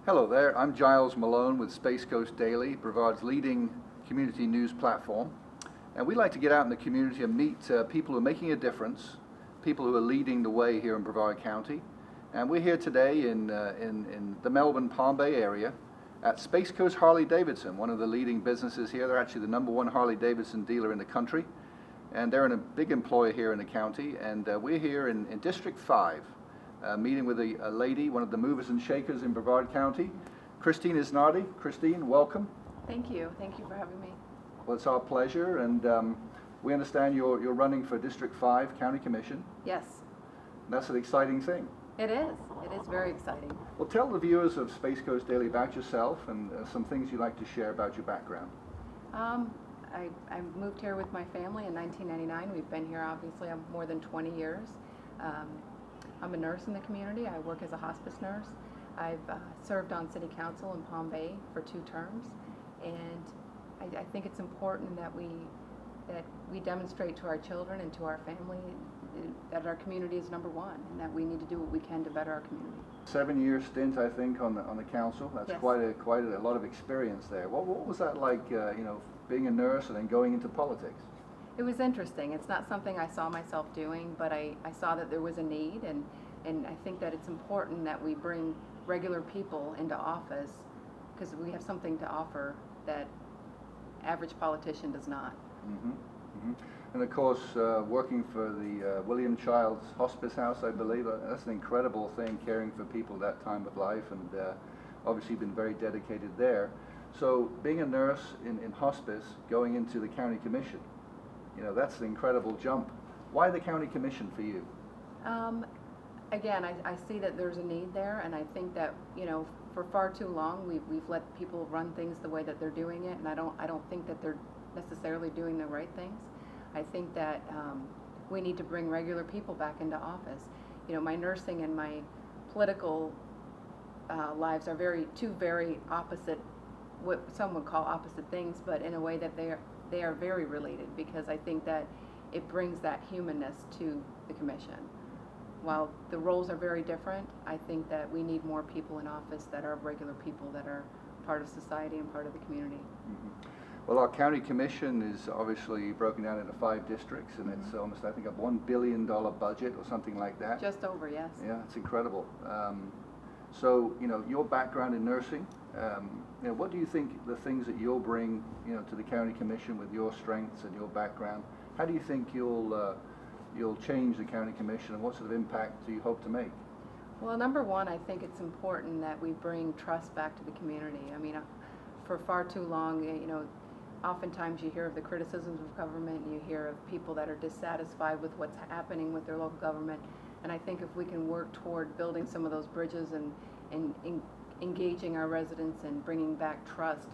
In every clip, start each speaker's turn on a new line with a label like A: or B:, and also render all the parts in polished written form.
A: Hello there, I'm Giles Malone with Space Coast Daily, Brevard's leading community news platform. And we like to get out in the community and meet people who are making a difference, people who are leading the way here in Brevard County. And we're here today in the Melbourne Palm Bay area at Space Coast Harley Davidson, one of the leading businesses here. They're actually the #1 Harley Davidson dealer in the country. And they're a big employer here in the county. And we're here in District 5. Meeting with a lady, one of the movers and shakers in Brevard County, Kristine Isnardi. Kristine, welcome.
B: Thank you. Thank you for having me.
A: Well, it's our pleasure, and we understand you're running for District 5 County Commission.
B: Yes.
A: That's an exciting thing.
B: It is. It is very exciting.
A: Well, tell the viewers of Space Coast Daily about yourself and some things you'd like to share about your background.
B: I moved here with my family in 1999. We've been here obviously more than 20 years. I'm a nurse in the community. I work as a hospice nurse. I've served on City Council in Palm Bay for 2 terms, and I think it's important that we demonstrate to our children and to our family that our community is #1 and that we need to do what we can to better our community.
A: 7-year stint, I think, on the council. That's
B: yes.
A: quite a lot of experience there. What was that like? Being a nurse and then going into politics.
B: It was interesting. It's not something I saw myself doing, but I saw that there was a need, and I think that it's important that we bring regular people into office because we have something to offer that average politician does not.
A: Mm-hmm. Mm-hmm. And of course, working for the William Child's Hospice House, I believe, that's an incredible thing, caring for people that time of life, and obviously been very dedicated there. So being a nurse in hospice, going into the county commission, that's an incredible jump. Why the county commission for you?
B: Again, I see that there's a need there, and I think that for far too long we've let people run things the way that they're doing it, and I don't think that they're necessarily doing the right things. I think that we need to bring regular people back into office. My nursing and my political lives are two very opposite, what some would call opposite things, but in a way that they are very related, because I think that it brings that humanness to the commission. While the roles are very different, I think that we need more people in office that are regular people that are part of society and part of the community.
A: Mm-hmm. Well, our county commission is obviously broken down into 5 districts, and it's almost, I think, a $1 billion budget or something like that.
B: Just over, yes.
A: Yeah, it's incredible. So, your background in nursing, what do you think the things that you'll bring, to the county commission with your strengths and your background? How do you think you'll change the county commission, and what sort of impact do you hope to make?
B: Well, #1, I think it's important that we bring trust back to the community. I mean, for far too long, oftentimes you hear of the criticisms of government, you hear of people that are dissatisfied with what's happening with their local government, and I think if we can work toward building some of those bridges and engaging our residents and bringing back trust,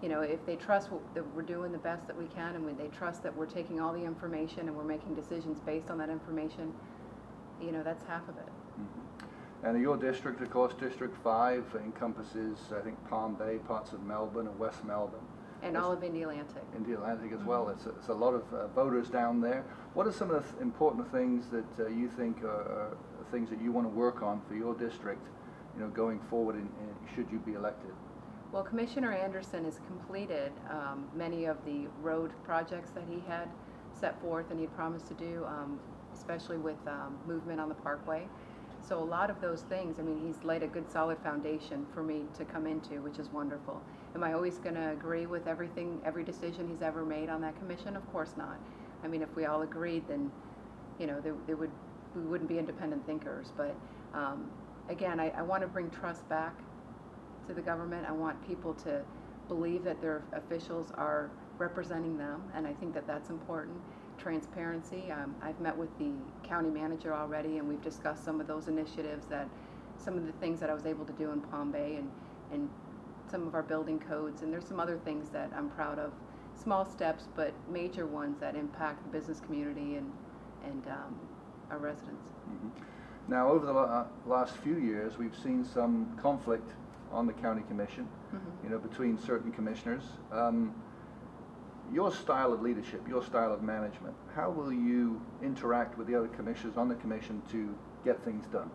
B: if they trust that we're doing the best that we can, and when they trust that we're taking all the information and we're making decisions based on that information, that's half of it.
A: Mm-hmm. And your district, of course, District 5 encompasses, I think, Palm Bay, parts of Melbourne and West Melbourne.
B: And all of India Atlantic.
A: India Atlantic as well. It's a lot of voters down there. What are some of the important things that you think are things that you want to work on for your district, going forward, should you be elected?
B: Well, Commissioner Anderson has completed many of the road projects that he had set forth and he promised to do, especially with movement on the Parkway. So a lot of those things, he's laid a good solid foundation for me to come into, which is wonderful. Am I always going to agree with every decision he's ever made on that commission? Of course not. If we all agreed, then, we wouldn't be independent thinkers. But again, I want to bring trust back to the government. I want people to believe that their officials are representing them, and I think that that's important. Transparency. I've met with the county manager already, and we've discussed some of those initiatives, some of the things that I was able to do in Palm Bay, and some of our building codes, and there's some other things that I'm proud of. Small steps, but major ones that impact the business community and our residents.
A: Mm-hmm. Now, over the last few years, we've seen some conflict on the county commission,
B: mm-hmm.
A: Between certain commissioners. Your style of leadership, your style of management, how will you interact with the other commissioners on the commission to get things done?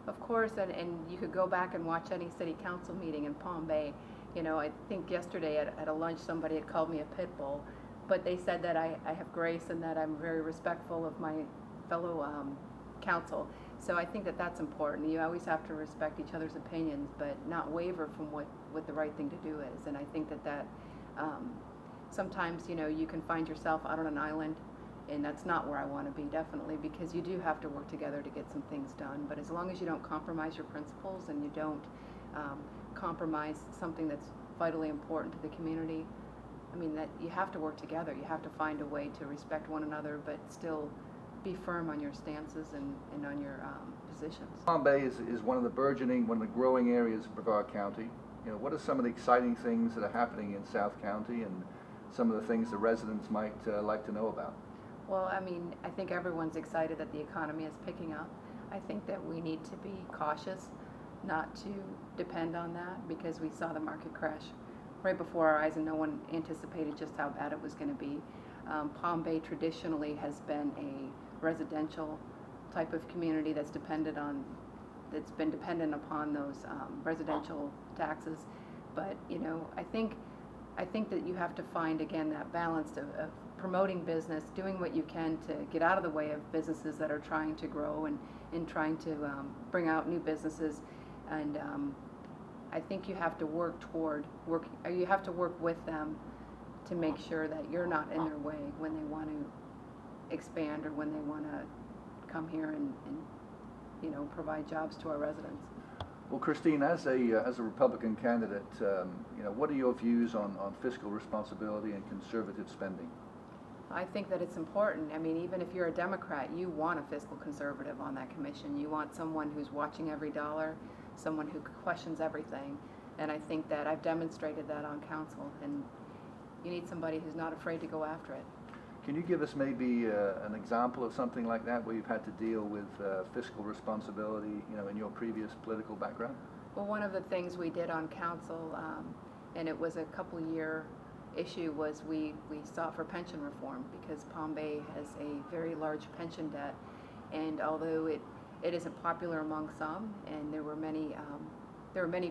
B: Of course, and you could go back and watch any city council meeting in Palm Bay. You know, I think yesterday at a lunch somebody had called me a pit bull, but they said that I have grace and that I'm very respectful of my fellow council. So I think that that's important. You always have to respect each other's opinions, but not waver from what the right thing to do is. And I think that sometimes, you know, you can find yourself out on an island, and that's not where I want to be, definitely, because you do have to work together to get some things done. But as long as you don't compromise your principles and you don't compromise something that's vitally important to the community, I mean, that you have to work together. You have to find a way to respect one another, but still be firm on your stances and on your positions.
A: Palm Bay is one of the growing areas of Brevard County. You know, what are some of the exciting things that are happening in South County, and some of the things the residents might like to know about?
B: Well, I mean, I think everyone's excited that the economy is picking up. I think that we need to be cautious not to depend on that, because we saw the market crash right before our eyes and no one anticipated just how bad it was going to be. Palm Bay traditionally has been a residential type of community that's been dependent upon those residential taxes. But, you know, I think that you have to find, again, that balance of promoting business, doing what you can to get out of the way of businesses that are trying to grow and trying to bring out new businesses. And I think you have to you have to work with them to make sure that you're not in their way when they want to expand or when they want to come here and you know, provide jobs to our residents.
A: Well, Kristine, as a Republican candidate, you know, what are your views on fiscal responsibility and conservative spending?
B: I think that it's important. I mean, even if you're a Democrat, you want a fiscal conservative on that commission. You want someone who's watching every dollar, someone who questions everything. And I think that I've demonstrated that on council. And you need somebody who's not afraid to go after it.
A: Can you give us maybe an example of something like that where you've had to deal with fiscal responsibility, you know, in your previous political background?
B: Well, one of the things we did on council, and it was a couple-year issue, was we sought for pension reform, because Palm Bay has a very large pension debt, and although it isn't popular among some, and there were many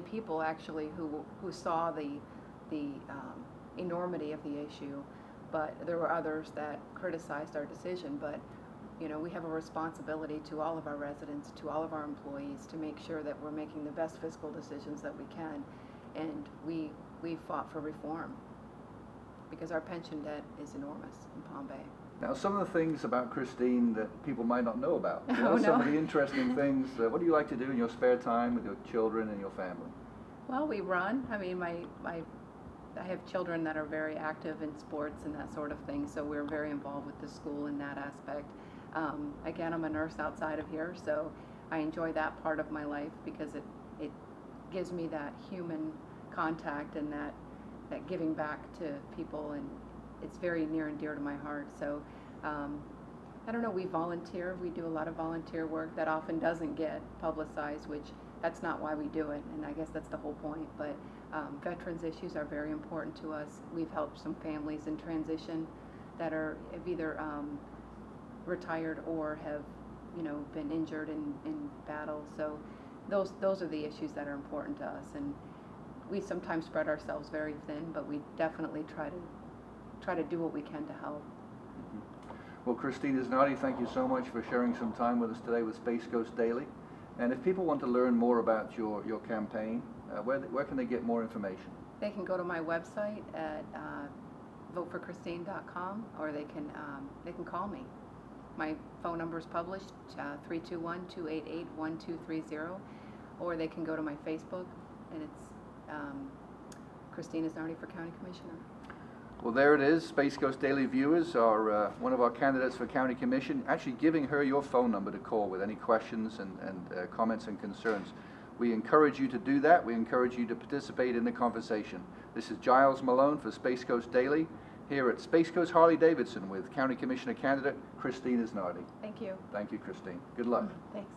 B: people actually who saw the enormity of the issue, but there were others that criticized our decision. But you know, we have a responsibility to all of our residents, to all of our employees, to make sure that we're making the best fiscal decisions that we can, and we fought for reform because our pension debt is enormous in Palm Bay.
A: Now, some of the things about Kristine that people might not know about. You know,
B: Oh, no.
A: Some of the interesting things. What do you like to do in your spare time with your children and your family?
B: Well, we run. I mean, I have children that are very active in sports and that sort of thing, so we're very involved with the school in that aspect. Again, I'm a nurse outside of here, so I enjoy that part of my life because it gives me that human contact and that giving back to people, and it's very near and dear to my heart. So I don't know, we volunteer. We do a lot of volunteer work that often doesn't get publicized, which that's not why we do it, and I guess that's the whole point. But veterans issues are very important to us. We've helped some families in transition that have either retired or have, you know, been injured in battle. So those are the issues that are important to us, and we sometimes spread ourselves very thin, but we definitely try to do what we can to help.
A: Mm-hmm. Well, Kristine Isnardi, thank you so much for sharing some time with us today with Space Coast Daily. And if people want to learn more about your campaign, where can they get more information?
B: They can go to my website at voteforkristine.com, or they can call me. My phone number is published, 321-288-1230, or they can go to my Facebook, and it's Kristine Isnardi for County Commissioner.
A: Well, there it is. Space Coast Daily viewers are one of our candidates for County Commission, actually giving her your phone number to call with any questions and comments and concerns. We encourage you to do that. We encourage you to participate in the conversation. This is Giles Malone for Space Coast Daily here at Space Coast Harley-Davidson with County Commissioner candidate Kristine Isnardi.
B: Thank you.
A: Thank you, Kristine. Good luck.
B: Thanks.